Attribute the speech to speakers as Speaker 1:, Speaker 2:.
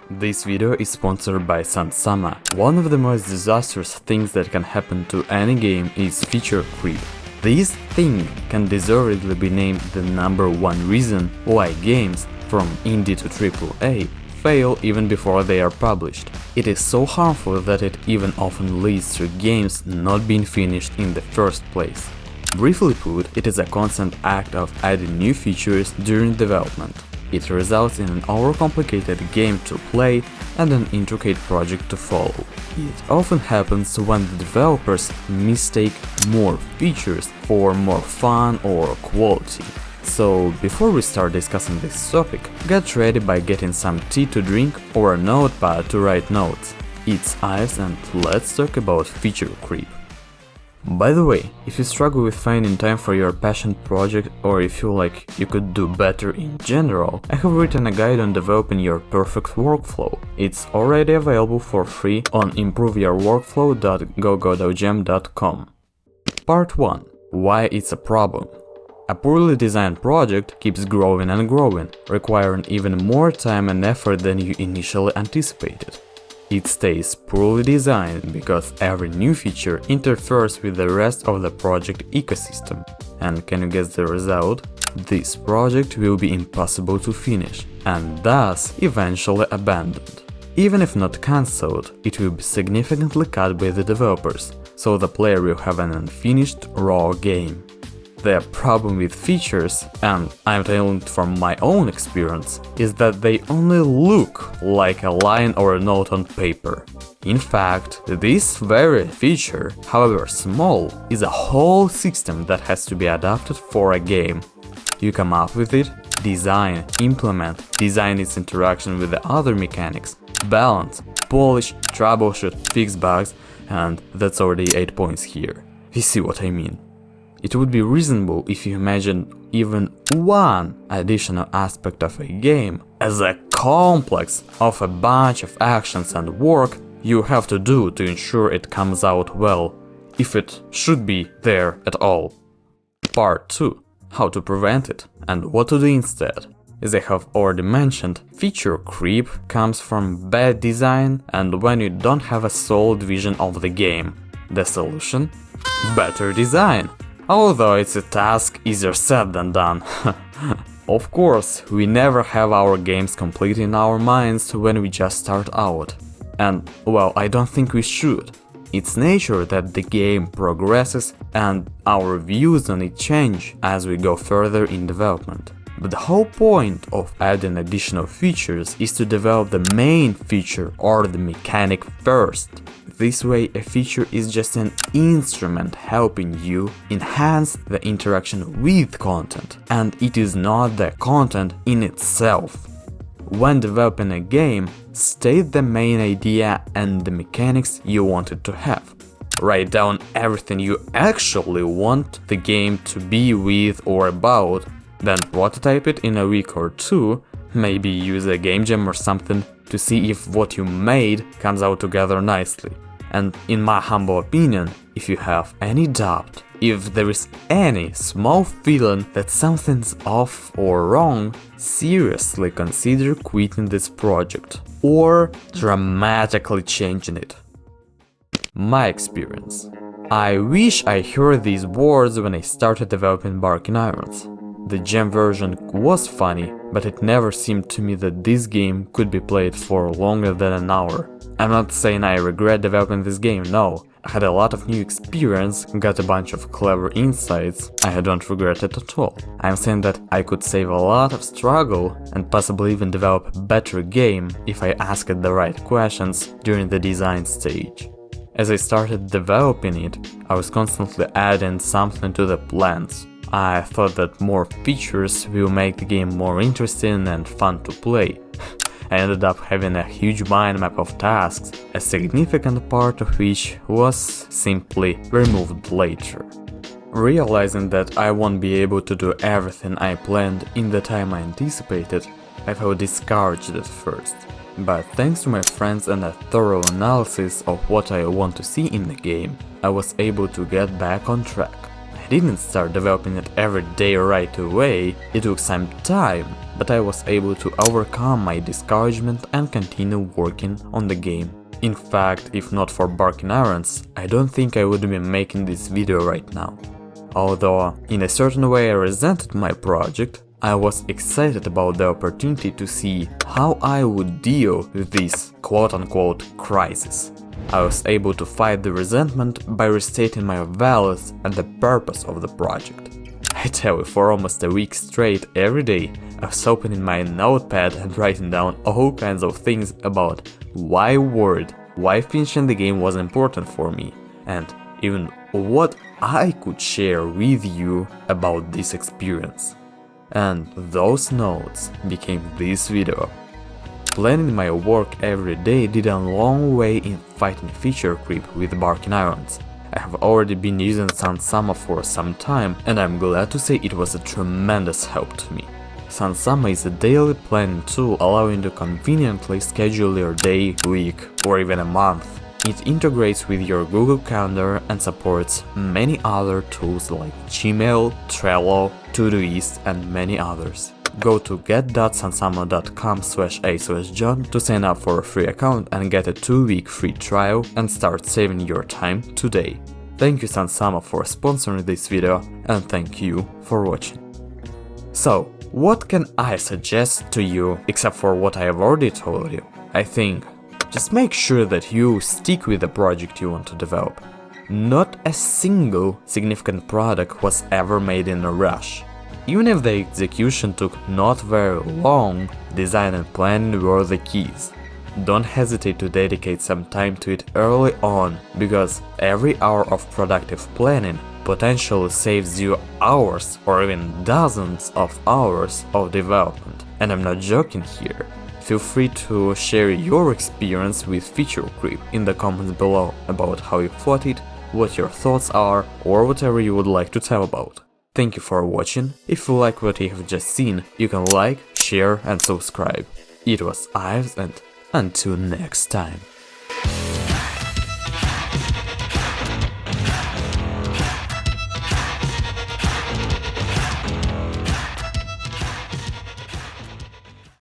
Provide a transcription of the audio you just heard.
Speaker 1: This video is sponsored by Sunsama. One of the most disastrous things that can happen to any game is feature creep. This thing can deservedly be named the #1 reason why games, from indie to AAA, fail even before they are published. It is so harmful that it even often leads to games not being finished in the first place. Briefly put, it is a constant act of adding new features during development. It results in an overcomplicated game to play and an intricate project to follow. It often happens when the developers mistake more features for more fun or quality. So before we start discussing this topic, get ready by getting some tea to drink or a notepad to write notes. It's ice and let's talk about feature creep. By the way, if you struggle with finding time for your passion project or you feel like you could do better in general, I have written a guide on developing your perfect workflow. It's already available for free on improveyourworkflow.godotgem.com. Part 1. Why it's a problem. A poorly designed project keeps growing and growing, requiring even more time and effort than you initially anticipated. It stays poorly designed because every new feature interferes with the rest of the project ecosystem. And can you guess the result? This project will be impossible to finish, and thus eventually abandoned. Even if not cancelled, it will be significantly cut by the developers, so the player will have an unfinished, raw game. The problem with features, and I'm telling it from my own experience, is that they only look like a line or a note on paper. In fact, this very feature, however small, is a whole system that has to be adapted for a game. You come up with it, design, implement, design its interaction with the other mechanics, balance, polish, troubleshoot, fix bugs, and that's already 8 points here. You see what I mean? It would be reasonable if you imagine even one additional aspect of a game as a complex of a bunch of actions and work you have to do to ensure it comes out well, if it should be there at all. Part 2. How to prevent it and what to do instead. As I have already mentioned, feature creep comes from bad design and when you don't have a solid vision of the game. The solution? Better design! Although it's a task easier said than done. Of course, we never have our games complete in our minds when we just start out. And, well, I don't think we should. It's nature that the game progresses and our views on it change as we go further in development. But the whole point of adding additional features is to develop the main feature or the mechanic first. This way, a feature is just an instrument helping you enhance the interaction with content, and it is not the content in itself. When developing a game, state the main idea and the mechanics you want it to have. Write down everything you actually want the game to be with or about, then prototype it in a week or two, maybe use a game jam or something to see if what you made comes out together nicely. And in my humble opinion, if you have any doubt, if there is any small feeling that something's off or wrong, seriously consider quitting this project or dramatically changing it. My experience. I wish I heard these words when I started developing Barking Irons. The gem version was funny, but it never seemed to me that this game could be played for longer than an hour. I'm not saying I regret developing this game, no. I had a lot of new experience, got a bunch of clever insights, I don't regret it at all. I'm saying that I could save a lot of struggle and possibly even develop a better game if I asked the right questions during the design stage. As I started developing it, I was constantly adding something to the plans. I thought that more features will make the game more interesting and fun to play. I ended up having a huge mind map of tasks, a significant part of which was simply removed later. Realizing that I won't be able to do everything I planned in the time I anticipated, I felt discouraged at first. But thanks to my friends and a thorough analysis of what I want to see in the game, I was able to get back on track. I I didn't start developing it every day right away, it took some time, but I was able to overcome my discouragement and continue working on the game. In fact, if not for Barking Irons, I don't think I would be making this video right now. Although, in a certain way I resented my project, I was excited about the opportunity to see how I would deal with this quote-unquote crisis. I was able to fight the resentment by restating my values and the purpose of the project. I tell you, for almost a week straight every day, I was opening my notepad and writing down all kinds of things about why finishing the game was important for me, and even what I could share with you about this experience. And those notes became this video. Planning my work every day did a long way in fighting feature creep with Barking Irons. I have already been using Sunsama for some time, and I'm glad to say it was a tremendous help to me. Sunsama is a daily planning tool allowing you to conveniently schedule your day, week, or even a month. It integrates with your Google Calendar and supports many other tools like Gmail, Trello, Todoist, and many others. Go to get.sunsama.com/a/john to sign up for a free account and get a 2-week free trial and start saving your time today. Thank you Sunsama for sponsoring this video, and thank you for watching. So, what can I suggest to you except for what I have already told you? I think just make sure that you stick with the project you want to develop. Not a single significant product was ever made in a rush. Even if the execution took not very long, design and planning were the keys. Don't hesitate to dedicate some time to it early on, because every hour of productive planning potentially saves you hours or even dozens of hours of development. And I'm not joking here. Feel free to share your experience with feature creep in the comments below about how you fought it, what your thoughts are, or whatever you would like to tell about. Thank you for watching. If you like what you have just seen, you can like, share and subscribe. It was Ives, and until next time.